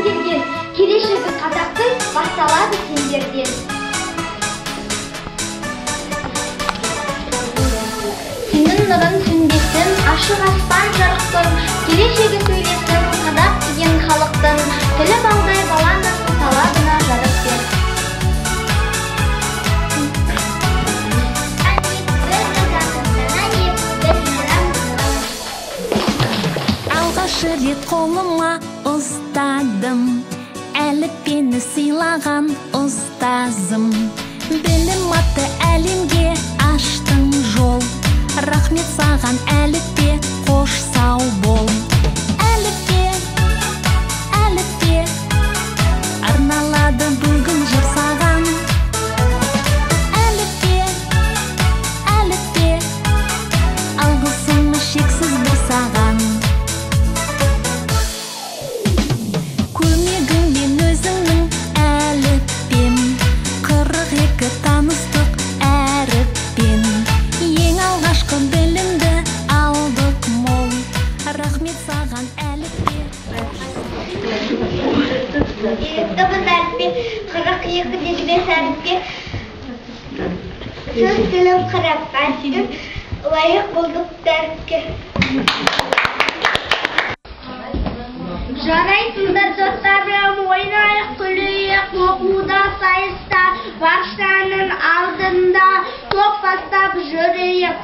келген, келешегі қазақтың басталады сендерден. Сенің нұрын сүнбесін, ашық аспан жарықтың, келешегі сөйлесін, қазақ деген халықтың, тілі балдай баланың талабына жарық бер. Алғашы рет қолыма ұстадым, әліппені сыйлаған ұстазым. Білім атты әлемге аштың жол, рахмет саған әліппе, қош сау бол. Әліппе, әліппе, арналады бүгін жыр саған. Әліппе, әліппе, алғысым шексіз бір саған. Көмегіңмен өзіңнің әліппем, 42 таныстық әріппен. Ең алғашқы білімді алдық мол, рахмет саған әліппе. Дыбыс әліппе, 42 дегбес әліппе. Сөз тілім қырап әліппе, лайық болдық дәріпке. Жарайсыңдар достарым, ойнайық күлейік, оқуда сайыста, баршаның алдында топ бастап жүрейік.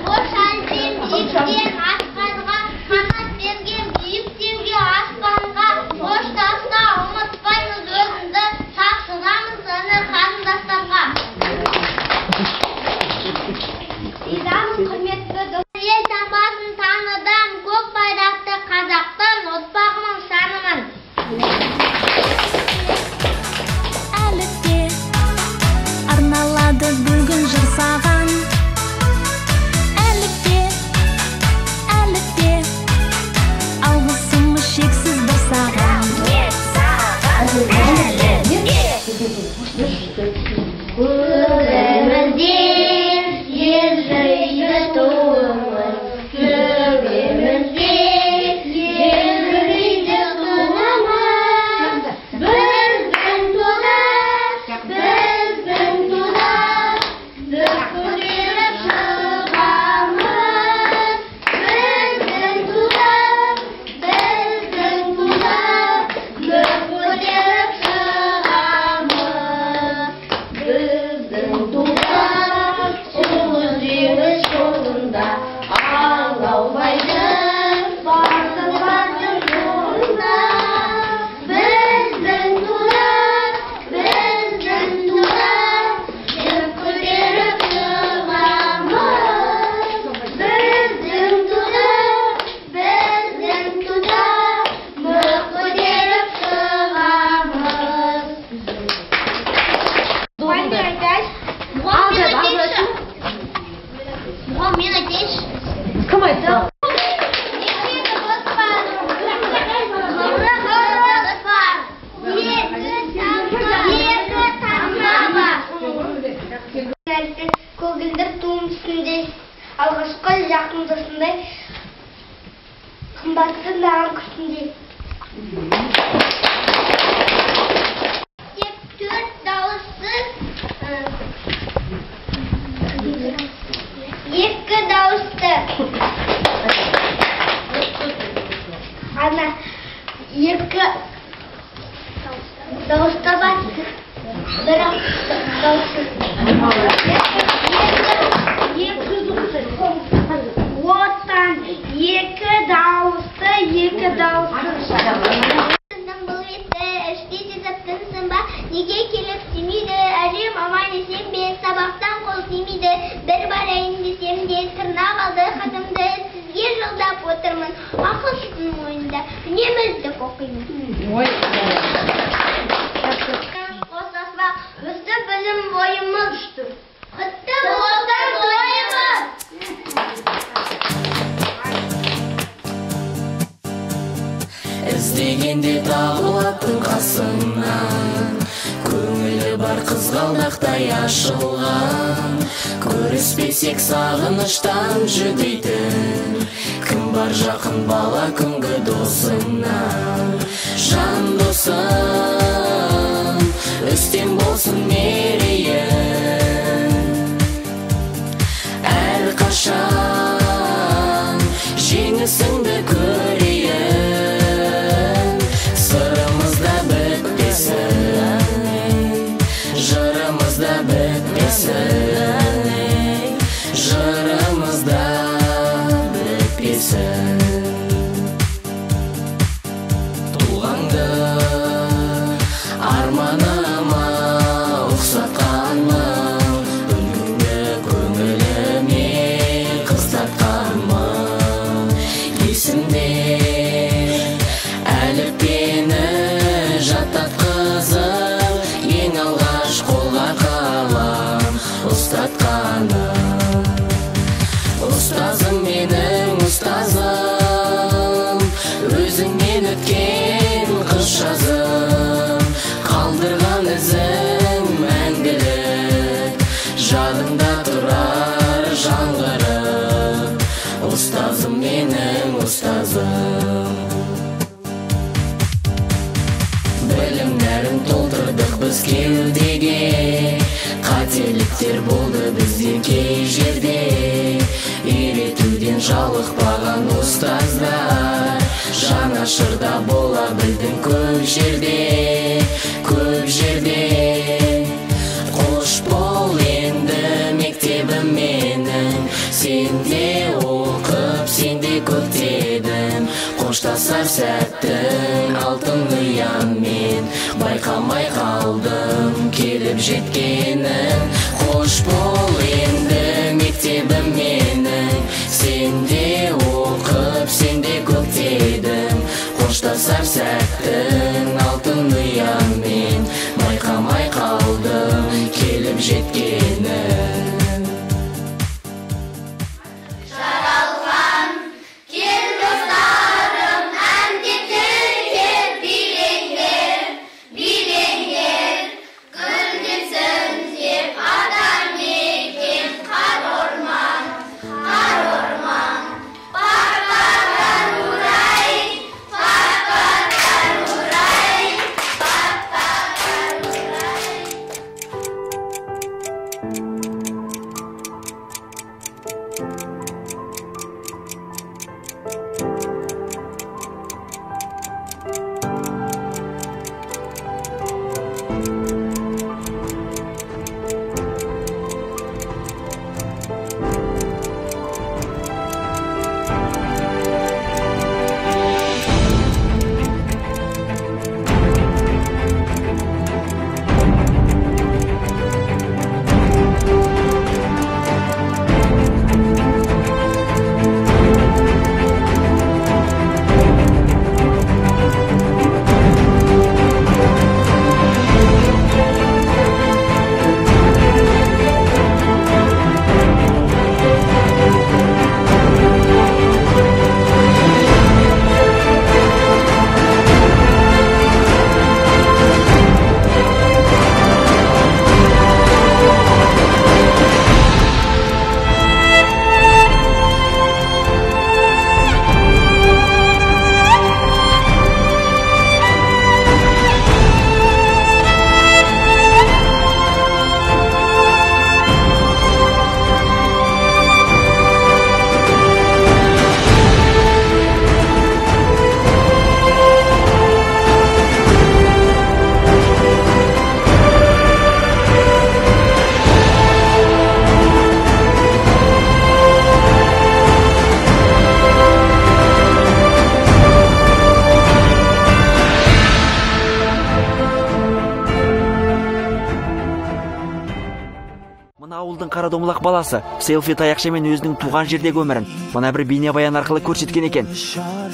Қош әлден биіктен асқарға, қанат берген биіктеуге аспанға, қоштаста ұмытпаймыз өзіңді, шақшырамыз сені қарындастарға. Сыйдамын құрметті достар. Ел сапасын таныдым, көк байрақты қазақтың отбағының шанымын. Әліппе, арналады бүгін жыр саған. Әліппе, әліппе, алғысым шексіз бір саған. Көзімізден ержайды туымыз, төбемізден ержайды туымыз. Біздің туда, біздің туда, біз көтеріп шығамыз. Біздің туда, біздің туда, біз көтеріп шығамыз. Біздің туда, ұлы жеңіс жолында, алаулайды бардың жолында. Біздің туда, біздің туда, біз көтеріп шығамыз. Біздің туда, біздің туда, біз көтеріп шығамыз. Бұған мен айтайыншы. Кім айтты? Көгілдір туым үстінде, алғашқы жақындысындай, қымбатты маған күтінде. Тек төрт дауыссыз, екі дауысты. Ана, екі дауысты бар, бір дауыссыз. Оттан екі дауысты, екі дауыссыз. Сіздің бұл етті іште сезіп тынсың ба? Неге келіп сүймейді? Әжем аман есен бе? Сабақтан қол тимейді. Бір барайын десем де тырнақ алды хатымды. Сізге жолдап отырмын, ақыл сіздің ойында. Үнемі үздік оқимын. Қосаспақ, үсті білім бойымыз. Құтты болсын тойымыз. Іздегенде табылатын қасыңнан, көңілі бар қызғалдақтай ашылған. Көріспесек сағыныштан жүдейтін, кім бар жақын бала күнгі досыңа. Жан досым, үстем болсын мерейін, әрқашан жеңісіңді көрейін. Сырымызда бітпесін, жырымызда бітпесін, жырымызда бітпесін. Туғанды арманыма ұқсатқанмын, үндіңді көңіліме қыстатқанмын. Есімде әліппені жаттатқызып, ең алғаш қолға қалам ұстатқаным. Ұстазым менің ұстазым, өзіңнен өткен қыз жазым, қалдырған ізің мәңгілік, жадымда тұрар жаңғырып. Ұстазым менің ұстазым. Білім нәрін толтырдық біз кеудеге, қателіктер болды бізден кей жерде. Үйретуден жалықпаған ұстаздар, жанашырда бола білдің көп жерде, көп жерде. Қош бол енді мектебім менің, сенде оқып, сенде көктедім. Қоштасар сәттің алтын ұянмен, байқамай қалдым келіп жеткенін. Қош бол енді мектебім менің, сенде оқып, сенде көктедім. Қоштасар сәттің алтын ұянмен, байқамай қалдым келіп жеткенін. ауылдың Қарадомлақ баласы селфи таяқшамен өзінің туған жердегі өмірін мына бір бейнебаян арқылы көрсеткен екен.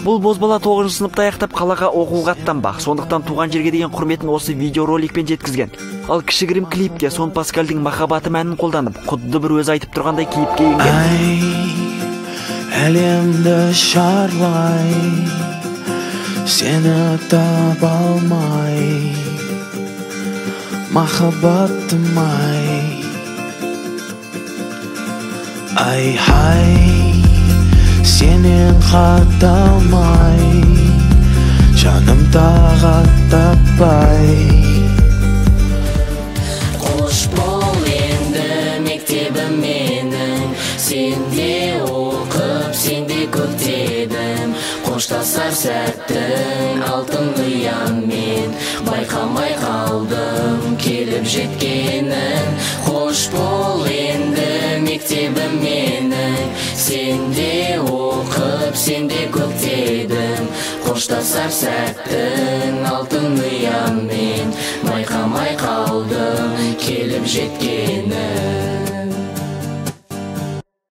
Бұл бозбала 9 сыныпта аяқтап қалаға оқуға аттанбақ, сондықтан туған жерге деген құрметін осы видеороликпен жеткізген. Ал кішігірім клипке Сон Паскальдың махаббаты мәнін қолданып, құдды бір өзі айтып тұрғандай кейіпке енген. Әлемді шарлай, сені таба алмай, махаббатым ай, хай, сенен қатталмай, жаным тағат таппай. Қош бол енді мектебім менің, сенде оқып, сенде көктедім. Қоштасар сәттің алтын ұямен, байқамай қалдым келіп жеткенін. Қош бол енді мектебім менің, сенде оқып, сенде көктедім. Қоштасар сәттің алтын ұямен, байқамай қалдым келіп жеткенін.